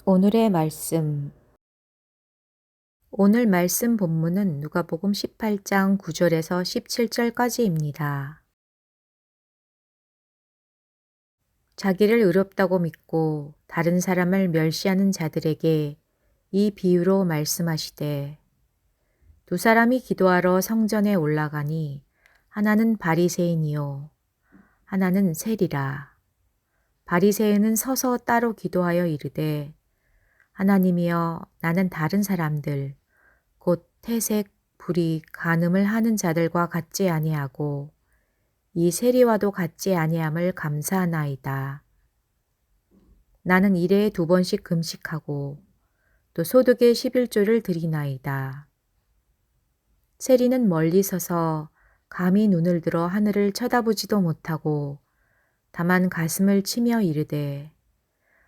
오늘의 말씀. 오늘 말씀 본문은 누가복음 18장 9절에서 17절까지입니다. 자기를 의롭다고 믿고 다른 사람을 멸시하는 자들에게 이 비유로 말씀하시되, 두 사람이 기도하러 성전에 올라가니 하나는 바리새인이요 하나는 세리라. 바리새인은 서서 따로 기도하여 이르되, 하나님이여, 나는 다른 사람들 곧 태색, 불의, 간음을 하는 자들과 같지 아니하고 이 세리와도 같지 아니함을 감사하나이다. 나는 일에 2번씩 금식하고 또 소득의 11조를 드리나이다. 세리는 멀리 서서 감히 눈을 들어 하늘을 쳐다보지도 못하고 다만 가슴을 치며 이르되,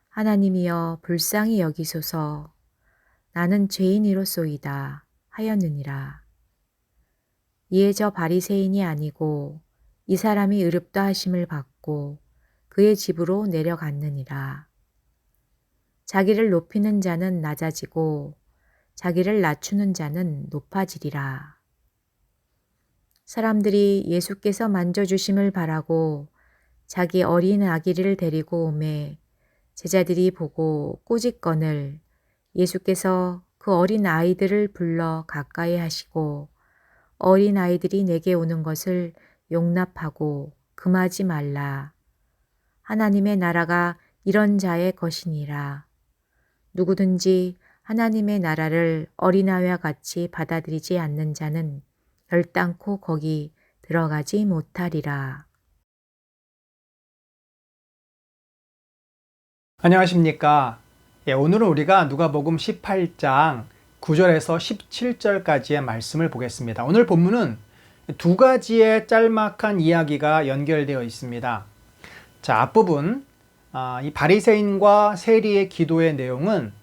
하나님이여 불쌍히 여기소서, 나는 죄인이로소이다 하였느니라. 이에 저 바리새인이 아니고 이 사람이 의롭다 하심을 받고 그의 집으로 내려갔느니라. 자기를 높이는 자는 낮아지고 자기를 낮추는 자는 높아지리라. 사람들이 예수께서 만져주심을 바라고 자기 어린 아기를 데리고 오매 제자들이 보고 꼬짓건을 예수께서 그 어린 아이들을 불러 가까이 하시고 어린 아이들이 내게 오는 것을 용납하고 금하지 말라. 하나님의 나라가 이런 자의 것이니라. 누구든지 하나님의 나라를 어린아이와 같이 받아들이지 않는 자는 결단코 거기 들어가지 못하리라. 안녕하십니까. 오늘은 우리가 누가복음 18장 9절에서 17절까지의 말씀을 보겠습니다. 오늘 본문은 두 가지의 짤막한 이야기가 연결되어 있습니다. 자, 앞부분, 이 바리새인과 세리의 기도의 내용은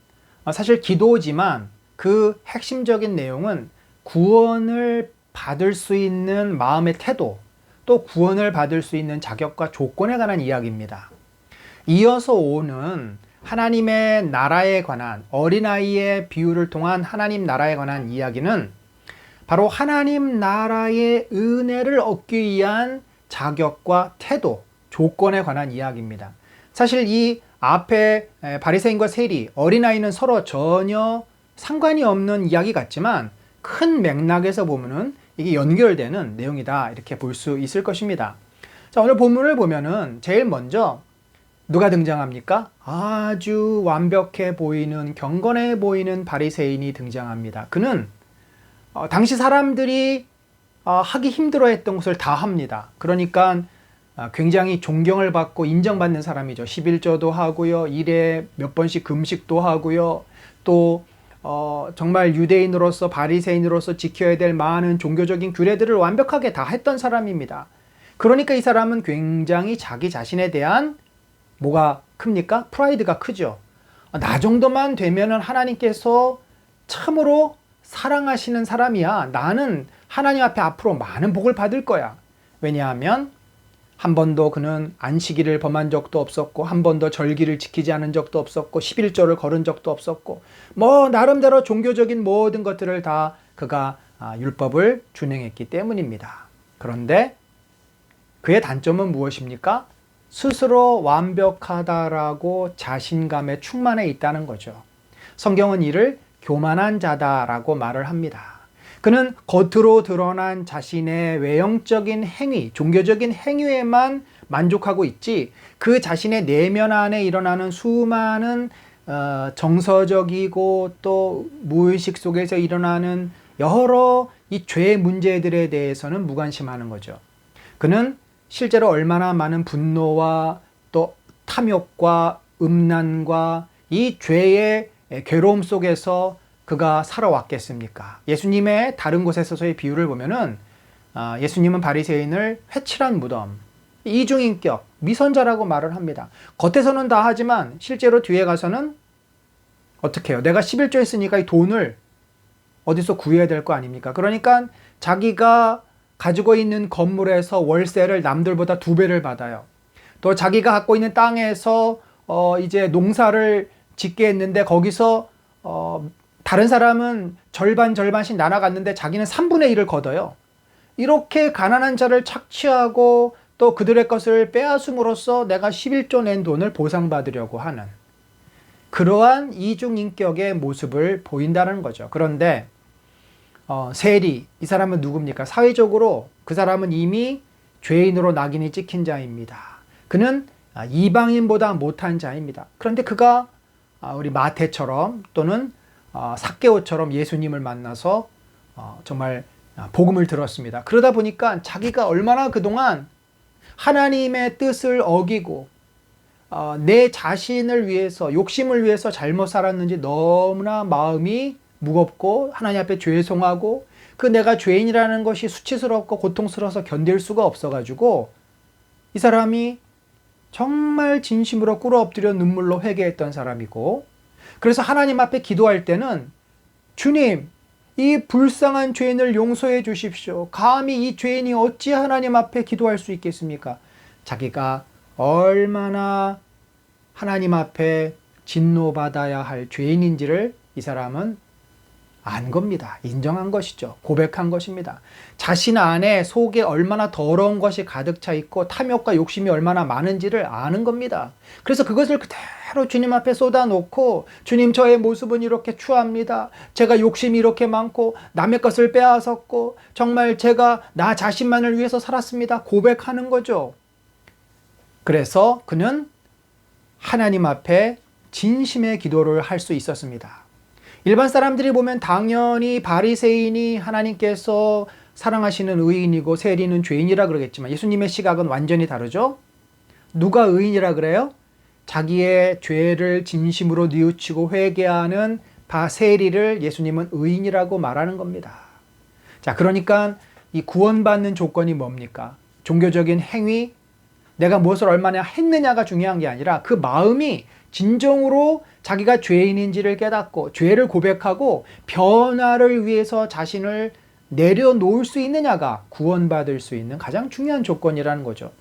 사실 기도지만 그 핵심적인 내용은 구원을 받을 수 있는 마음의 태도, 또 구원을 받을 수 있는 자격과 조건에 관한 이야기입니다. 이어서 오는 하나님의 나라에 관한, 어린아이의 비유를 통한 하나님 나라에 관한 이야기는 바로 하나님 나라의 은혜를 얻기 위한 자격과 태도, 조건에 관한 이야기입니다. 사실 이 앞에 바리새인과 세리, 어린아이는 서로 전혀 상관이 없는 이야기 같지만 큰 맥락에서 보면은 이게 연결되는 내용이다, 이렇게 볼 수 있을 것입니다. 자, 오늘 본문을 보면은 제일 먼저 누가 등장합니까? 아주 완벽해 보이는, 경건해 보이는 바리새인이 등장합니다. 그는 당시 사람들이 하기 힘들어했던 것을 다 합니다. 그러니까 굉장히 존경을 받고 인정받는 사람이죠. 11조도 하고요, 일에 몇 번씩 금식도 하고요, 또 정말 유대인으로서, 바리새인으로서 지켜야 될 많은 종교적인 규례들을 완벽하게 다 했던 사람입니다. 그러니까 이 사람은 굉장히 자기 자신에 대한 뭐가 큽니까? 프라이드가 크죠. 나 정도만 되면은 하나님께서 참으로 사랑하시는 사람이야. 나는 하나님 앞에 앞으로 많은 복을 받을 거야. 왜냐하면 한 번도 그는 안식일을 범한 적도 없었고, 한 번도 절기를 지키지 않은 적도 없었고, 11조를 걸은 적도 없었고, 나름대로 종교적인 모든 것들을 다 그가 율법을 준행했기 때문입니다. 그런데 그의 단점은 무엇입니까? 스스로 완벽하다라고 자신감에 충만해 있다는 거죠. 성경은 이를 교만한 자다라고 말을 합니다. 그는 겉으로 드러난 자신의 외형적인 행위, 종교적인 행위에만 만족하고 있지, 그 자신의 내면 안에 일어나는 수많은 정서적이고 또 무의식 속에서 일어나는 여러 이 죄의 문제들에 대해서는 무관심하는 거죠. 그는 실제로 얼마나 많은 분노와 또 탐욕과 음란과 이 죄의 괴로움 속에서 그가 살아왔겠습니까? 예수님의 다른 곳에서의 비유를 보면은 예수님은 바리새인을 회칠한 무덤, 이중인격, 미선자라고 말을 합니다. 겉에서는 다 하지만 실제로 뒤에 가서는 어떻게 해요? 내가 11조 했으니까 이 돈을 어디서 구해야 될 거 아닙니까? 그러니까 자기가 가지고 있는 건물에서 월세를 남들보다 2배를 받아요. 또 자기가 갖고 있는 땅에서 이제 농사를 짓게 했는데 거기서 다른 사람은 절반씩 나눠갔는데 자기는 3분의 1을 거둬요. 이렇게 가난한 자를 착취하고 또 그들의 것을 빼앗음으로써 내가 11조 낸 돈을 보상받으려고 하는 그러한 이중인격의 모습을 보인다는 거죠. 그런데 세리, 이 사람은 누굽니까? 사회적으로 그 사람은 이미 죄인으로 낙인이 찍힌 자입니다. 그는 이방인보다 못한 자입니다. 그런데 그가 우리 마태처럼 또는 삭개오처럼 예수님을 만나서 정말 복음을 들었습니다. 그러다 보니까 자기가 얼마나 그동안 하나님의 뜻을 어기고 내 자신을 위해서, 욕심을 위해서 잘못 살았는지 너무나 마음이 무겁고 하나님 앞에 죄송하고 그 내가 죄인이라는 것이 수치스럽고 고통스러워서 견딜 수가 없어가지고 이 사람이 정말 진심으로 꿇어 엎드려 눈물로 회개했던 사람이고, 그래서 하나님 앞에 기도할 때는 주님, 이 불쌍한 죄인을 용서해 주십시오. 감히 이 죄인이 어찌 하나님 앞에 기도할 수 있겠습니까? 자기가 얼마나 하나님 앞에 진노받아야 할 죄인인지를 이 사람은 안 겁니다. 인정한 것이죠. 고백한 것입니다. 자신 안에 속에 얼마나 더러운 것이 가득 차 있고 탐욕과 욕심이 얼마나 많은지를 아는 겁니다. 그래서 그것을 그대로 주님 앞에 쏟아놓고, 주님, 저의 모습은 이렇게 추합니다. 제가 욕심이 이렇게 많고 남의 것을 빼앗았고 정말 제가 나 자신만을 위해서 살았습니다. 고백하는 거죠. 그래서 그는 하나님 앞에 진심의 기도를 할 수 있었습니다. 일반 사람들이 보면 당연히 바리새인이 하나님께서 사랑하시는 의인이고 세리는 죄인이라 그러겠지만 예수님의 시각은 완전히 다르죠. 누가 의인이라 그래요? 자기의 죄를 진심으로 뉘우치고 회개하는 세리를 예수님은 의인이라고 말하는 겁니다. 자, 그러니까 이 구원받는 조건이 뭡니까? 종교적인 행위, 내가 무엇을 얼마나 했느냐가 중요한 게 아니라 그 마음이 진정으로 자기가 죄인인지를 깨닫고 죄를 고백하고 변화를 위해서 자신을 내려놓을 수 있느냐가 구원받을 수 있는 가장 중요한 조건이라는 거죠.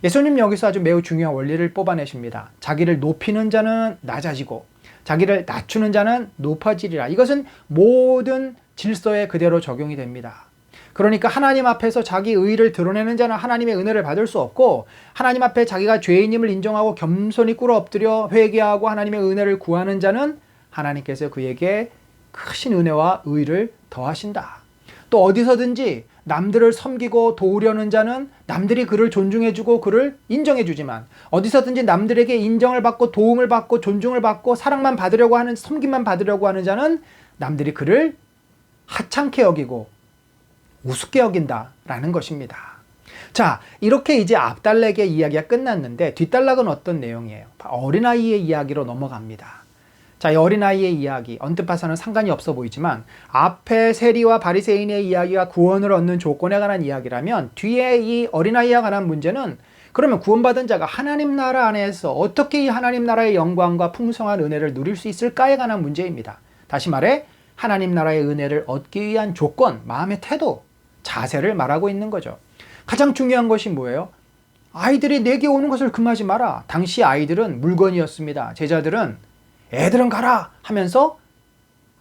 예수님 여기서 아주 매우 중요한 원리를 뽑아내십니다. 자기를 높이는 자는 낮아지고 자기를 낮추는 자는 높아지리라. 이것은 모든 질서에 그대로 적용이 됩니다. 그러니까 하나님 앞에서 자기 의의를 드러내는 자는 하나님의 은혜를 받을 수 없고, 하나님 앞에 자기가 죄인임을 인정하고 겸손히 꿇어 엎드려 회개하고 하나님의 은혜를 구하는 자는 하나님께서 그에게 크신 은혜와 의를 더하신다. 또 어디서든지 남들을 섬기고 도우려는 자는 남들이 그를 존중해주고 그를 인정해주지만, 어디서든지 남들에게 인정을 받고 도움을 받고 존중을 받고 사랑만 받으려고 하는, 섬김만 받으려고 하는 자는 남들이 그를 하찮게 여기고 우습게 여긴다라는 것입니다. 자, 이렇게 이제 앞단락의 이야기가 끝났는데 뒷단락은 어떤 내용이에요? 어린아이의 이야기로 넘어갑니다. 자, 이 어린아이의 이야기, 언뜻 봐서는 상관이 없어 보이지만 앞에 세리와 바리새인의 이야기가 구원을 얻는 조건에 관한 이야기라면 뒤에 이 어린아이와 관한 문제는, 그러면 구원받은 자가 하나님 나라 안에서 어떻게 이 하나님 나라의 영광과 풍성한 은혜를 누릴 수 있을까에 관한 문제입니다. 다시 말해 하나님 나라의 은혜를 얻기 위한 조건, 마음의 태도, 자세를 말하고 있는 거죠. 가장 중요한 것이 뭐예요? 아이들이 내게 오는 것을 금하지 마라. 당시 아이들은 물건이었습니다. 제자들은 애들은 가라 하면서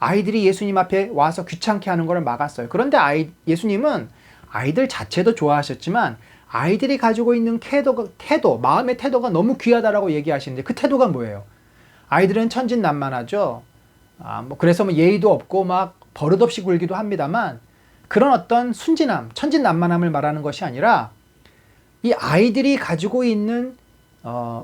아이들이 예수님 앞에 와서 귀찮게 하는 것을 막았어요. 그런데 예수님은 아이들 자체도 좋아하셨지만 아이들이 가지고 있는 태도, 마음의 태도가 너무 귀하다라고 얘기하시는데 그 태도가 뭐예요? 아이들은 천진난만하죠. 그래서 예의도 없고 막 버릇없이 굴기도 합니다만, 그런 어떤 순진함, 천진난만함을 말하는 것이 아니라 이 아이들이 가지고 있는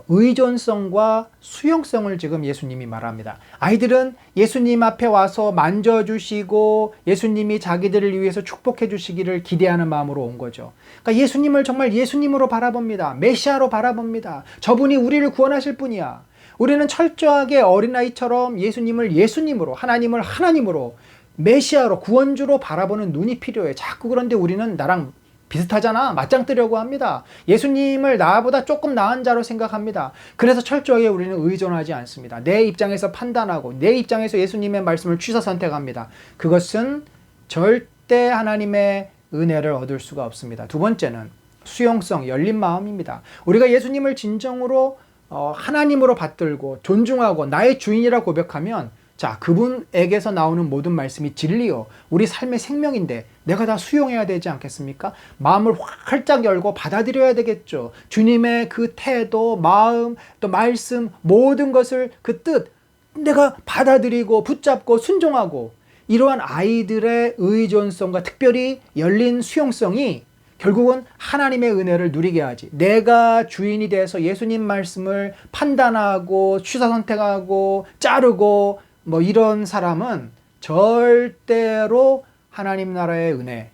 의존성과 수용성을 지금 예수님이 말합니다. 아이들은 예수님 앞에 와서 만져주시고 예수님이 자기들을 위해서 축복해 주시기를 기대하는 마음으로 온 거죠. 그러니까 예수님을 정말 예수님으로 바라봅니다. 메시아로 바라봅니다. 저분이 우리를 구원하실 분이야. 우리는 철저하게 어린아이처럼 예수님을 예수님으로, 하나님을 하나님으로, 메시아로, 구원주로 바라보는 눈이 필요해. 자꾸 그런데 우리는 나랑 비슷하잖아. 맞짱 뜨려고 합니다. 예수님을 나보다 조금 나은 자로 생각합니다. 그래서 철저하게 우리는 의존하지 않습니다. 내 입장에서 판단하고 내 입장에서 예수님의 말씀을 취사 선택합니다. 그것은 절대 하나님의 은혜를 얻을 수가 없습니다. 두 번째는 수용성, 열린 마음입니다. 우리가 예수님을 진정으로 하나님으로 받들고 존중하고 나의 주인이라 고백하면 자, 그분에게서 나오는 모든 말씀이 진리요, 우리 삶의 생명인데 내가 다 수용해야 되지 않겠습니까? 마음을 활짝 열고 받아들여야 되겠죠. 주님의 그 태도, 마음, 또 말씀, 모든 것을 그 뜻 내가 받아들이고 붙잡고 순종하고, 이러한 아이들의 의존성과 특별히 열린 수용성이 결국은 하나님의 은혜를 누리게 하지. 내가 주인이 돼서 예수님 말씀을 판단하고 취사 선택하고 자르고 이런 사람은 절대로 하나님 나라의 은혜,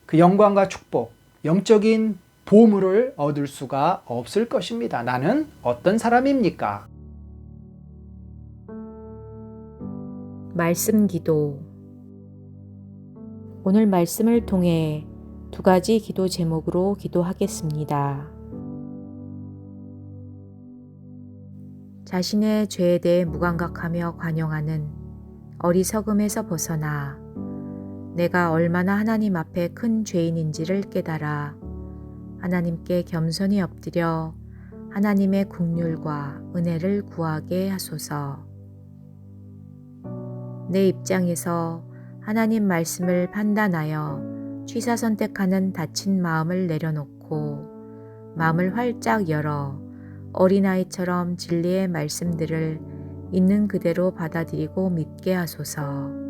그 영광과 축복, 영적인 보물을 얻을 수가 없을 것입니다. 나는 어떤 사람입니까? 말씀 기도. 오늘 말씀을 통해 두 가지 기도 제목으로 기도하겠습니다. 자신의 죄에 대해 무감각하며 관용하는 어리석음에서 벗어나 내가 얼마나 하나님 앞에 큰 죄인인지를 깨달아 하나님께 겸손히 엎드려 하나님의 긍휼과 은혜를 구하게 하소서. 내 입장에서 하나님 말씀을 판단하여 취사 선택하는 다친 마음을 내려놓고 마음을 활짝 열어 어린아이처럼 진리의 말씀들을 있는 그대로 받아들이고 믿게 하소서.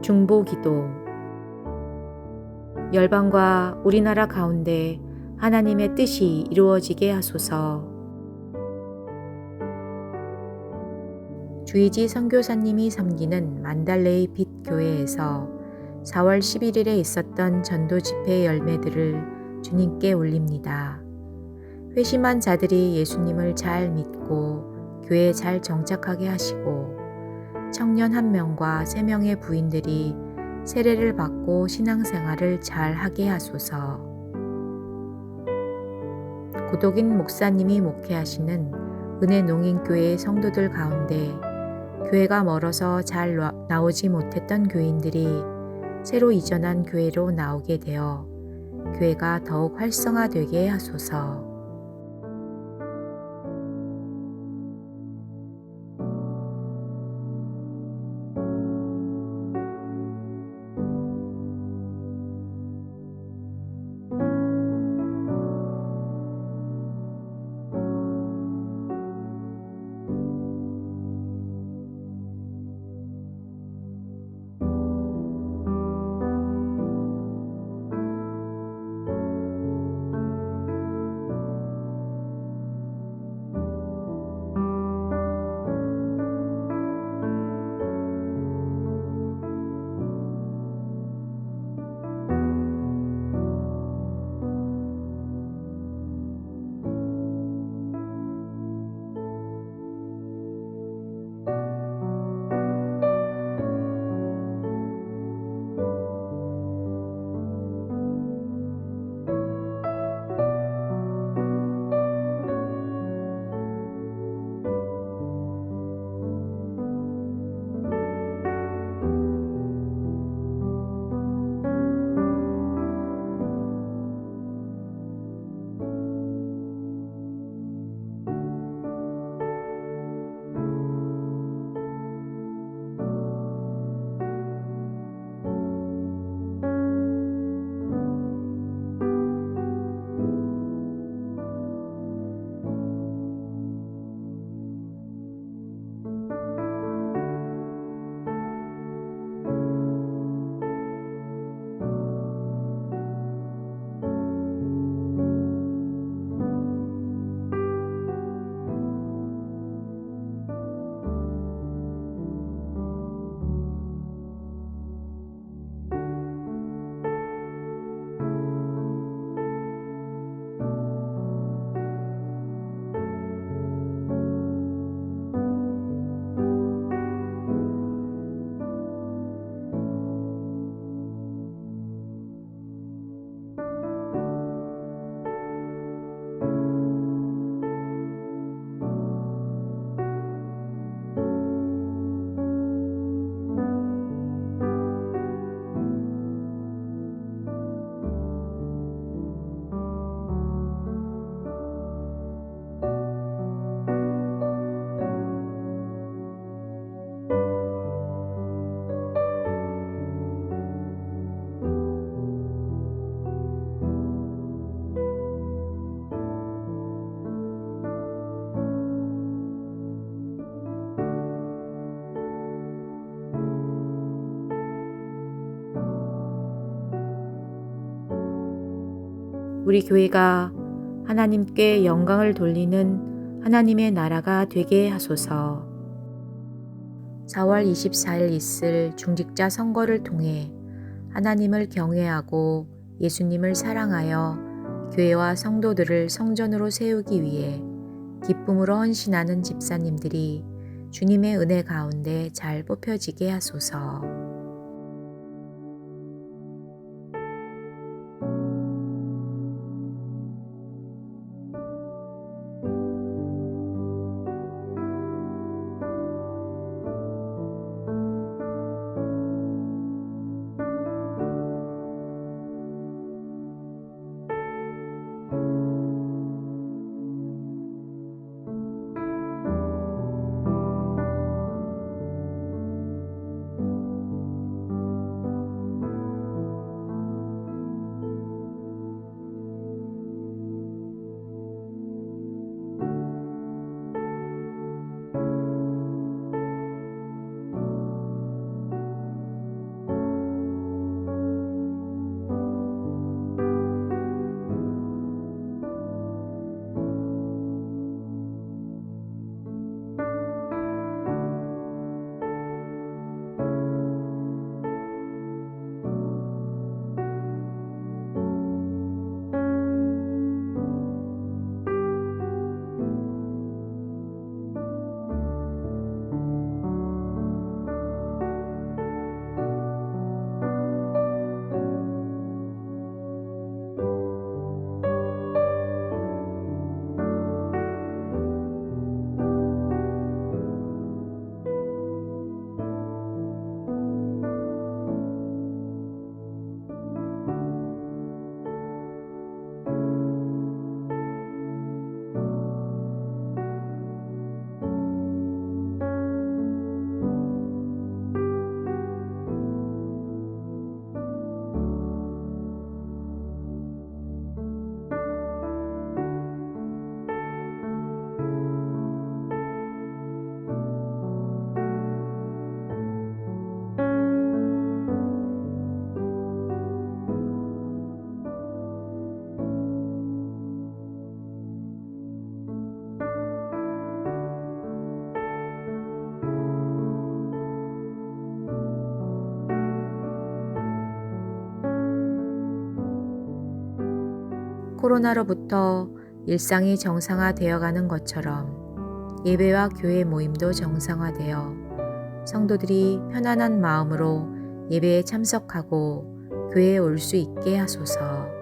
중보기도. 열방과 우리나라 가운데 하나님의 뜻이 이루어지게 하소서. 주의지 선교사님이 섬기는 만달레이 빛 교회에서 4월 11일에 있었던 전도 집회의 열매들을 주님께 올립니다. 회심한 자들이 예수님을 잘 믿고 교회에 잘 정착하게 하시고 청년 1명과 3명의 부인들이 세례를 받고 신앙생활을 잘 하게 하소서. 고독인 목사님이 목회하시는 은혜농인교회의 성도들 가운데 교회가 멀어서 잘 나오지 못했던 교인들이 새로 이전한 교회로 나오게 되어 교회가 더욱 활성화되게 하소서. 우리 교회가 하나님께 영광을 돌리는 하나님의 나라가 되게 하소서. 4월 24일 있을 중직자 선거를 통해 하나님을 경외하고 예수님을 사랑하여 교회와 성도들을 성전으로 세우기 위해 기쁨으로 헌신하는 집사님들이 주님의 은혜 가운데 잘 뽑혀지게 하소서. 코로나로부터 일상이 정상화되어가는 것처럼 예배와 교회 모임도 정상화되어 성도들이 편안한 마음으로 예배에 참석하고 교회에 올 수 있게 하소서.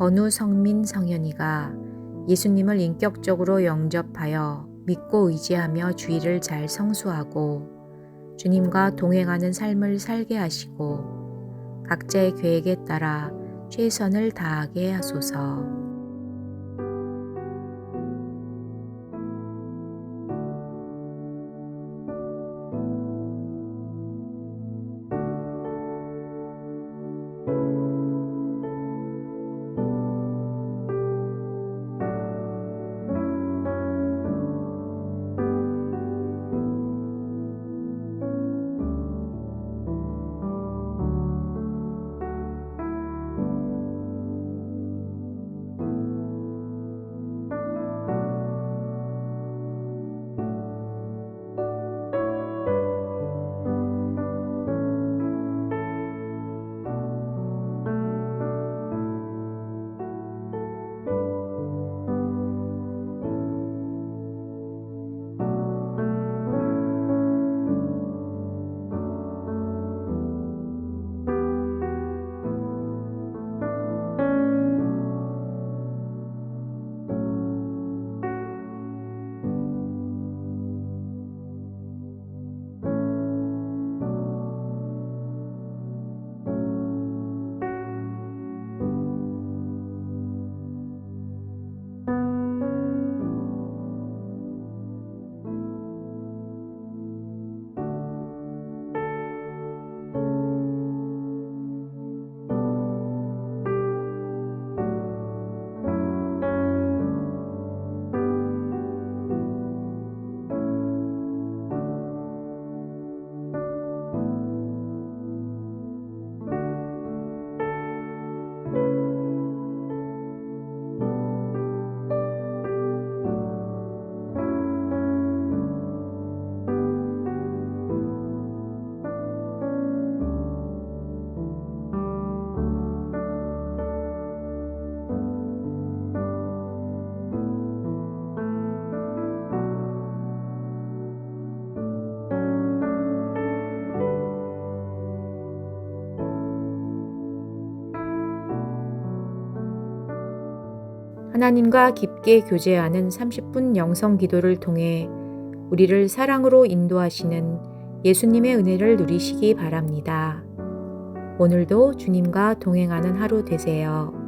건우 성민 성현이가 예수님을 인격적으로 영접하여 믿고 의지하며 주의를 잘 성수하고 주님과 동행하는 삶을 살게 하시고 각자의 계획에 따라 최선을 다하게 하소서. 하나님과 깊게 교제하는 30분 영성 기도를 통해 우리를 사랑으로 인도하시는 예수님의 은혜를 누리시기 바랍니다. 오늘도 주님과 동행하는 하루 되세요.